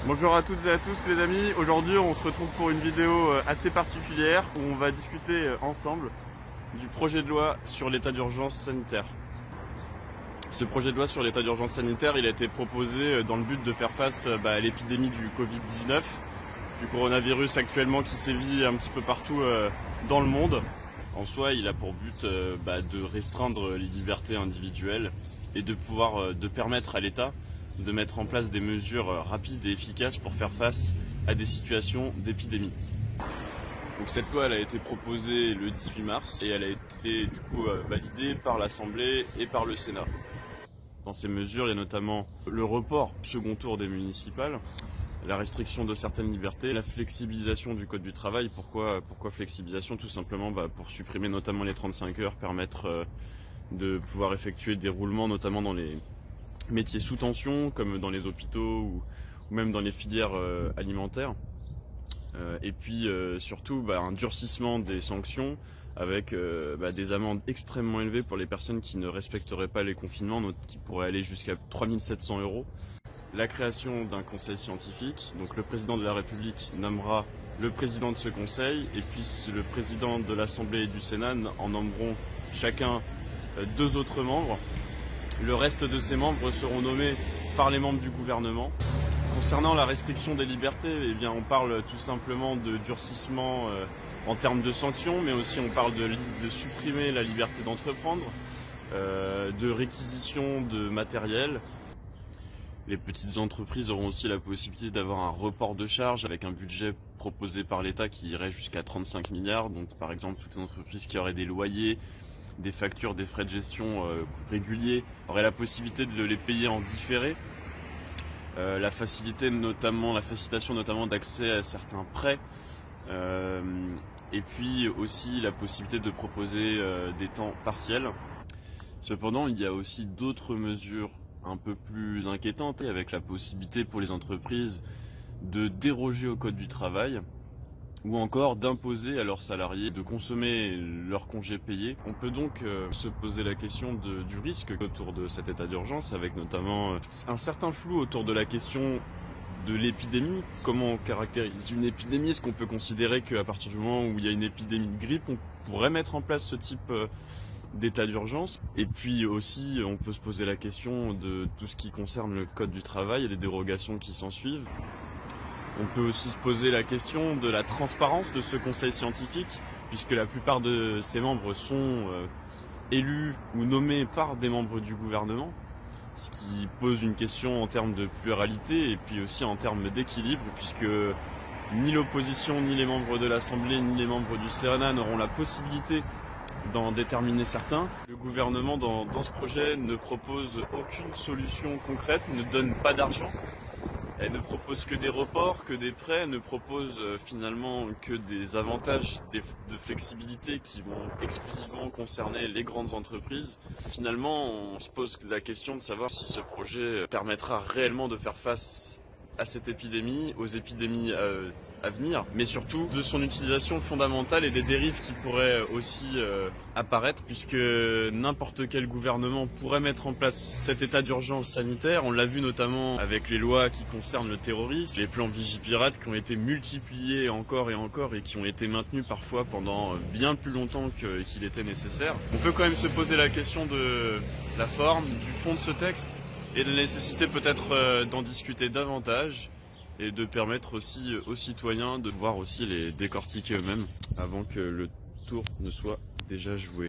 Bonjour à toutes et à tous les amis, aujourd'hui on se retrouve pour une vidéo assez particulière où on va discuter ensemble du projet de loi sur l'état d'urgence sanitaire. Ce projet de loi sur l'état d'urgence sanitaire, il a été proposé dans le but de faire face à l'épidémie du Covid-19, du coronavirus actuellement qui sévit un petit peu partout dans le monde. En soi, il a pour but de restreindre les libertés individuelles et de permettre à l'État de mettre en place des mesures rapides et efficaces pour faire face à des situations d'épidémie. Donc cette loi elle a été proposée le 18 mars et elle a été du coup validée par l'Assemblée et par le Sénat. Dans ces mesures, il y a notamment le report du second tour des municipales, la restriction de certaines libertés, la flexibilisation du code du travail. Pourquoi flexibilisation? Tout simplement pour supprimer notamment les 35 heures, permettre de pouvoir effectuer des roulements notamment dans les métiers sous tension comme dans les hôpitaux ou même dans les filières alimentaires. Et puis surtout un durcissement des sanctions avec des amendes extrêmement élevées pour les personnes qui ne respecteraient pas les confinements, qui pourraient aller jusqu'à 3 700 €. La création d'un conseil scientifique, donc le président de la République nommera le président de ce conseil et puis le président de l'Assemblée et du Sénat en nommeront chacun 2 autres membres. Le reste de ces membres seront nommés par les membres du gouvernement. Concernant la restriction des libertés, on parle tout simplement de durcissement en termes de sanctions, mais aussi on parle de supprimer la liberté d'entreprendre, de réquisition de matériel. Les petites entreprises auront aussi la possibilité d'avoir un report de charges avec un budget proposé par l'État qui irait jusqu'à 35 milliards. Donc par exemple, toutes les entreprises qui auraient des loyers, des factures, des frais de gestion réguliers auraient la possibilité de les payer en différé. La facilitation notamment d'accès à certains prêts, et puis aussi la possibilité de proposer des temps partiels. Cependant, il y a aussi d'autres mesures un peu plus inquiétantes, avec la possibilité pour les entreprises de déroger au code du travail ou encore d'imposer à leurs salariés de consommer leurs congés payés. On peut donc se poser la question du risque autour de cet état d'urgence, avec notamment un certain flou autour de la question de l'épidémie. Comment on caractérise une épidémie? Est-ce qu'on peut considérer qu'à partir du moment où il y a une épidémie de grippe, on pourrait mettre en place ce type d'état d'urgence? Et puis aussi, on peut se poser la question de tout ce qui concerne le code du travail et des dérogations qui s'en suivent. On peut aussi se poser la question de la transparence de ce conseil scientifique, puisque la plupart de ses membres sont élus ou nommés par des membres du gouvernement, ce qui pose une question en termes de pluralité et puis aussi en termes d'équilibre, puisque ni l'opposition, ni les membres de l'Assemblée, ni les membres du Sénat n'auront la possibilité d'en déterminer certains. Le gouvernement dans ce projet ne propose aucune solution concrète, ne donne pas d'argent. Elle ne propose que des reports, que des prêts, ne propose finalement que des avantages de flexibilité qui vont exclusivement concerner les grandes entreprises. Finalement, on se pose la question de savoir si ce projet permettra réellement de faire face à cette épidémie, aux épidémies à venir, mais surtout de son utilisation fondamentale et des dérives qui pourraient aussi apparaître, puisque n'importe quel gouvernement pourrait mettre en place cet état d'urgence sanitaire. On l'a vu notamment avec les lois qui concernent le terrorisme, les plans Vigipirate qui ont été multipliés encore et qui ont été maintenus parfois pendant bien plus longtemps qu'il était nécessaire. On peut quand même se poser la question de la forme, du fond de ce texte et de la nécessité peut-être d'en discuter davantage et de permettre aussi aux citoyens de pouvoir aussi les décortiquer eux-mêmes avant que le tour ne soit déjà joué.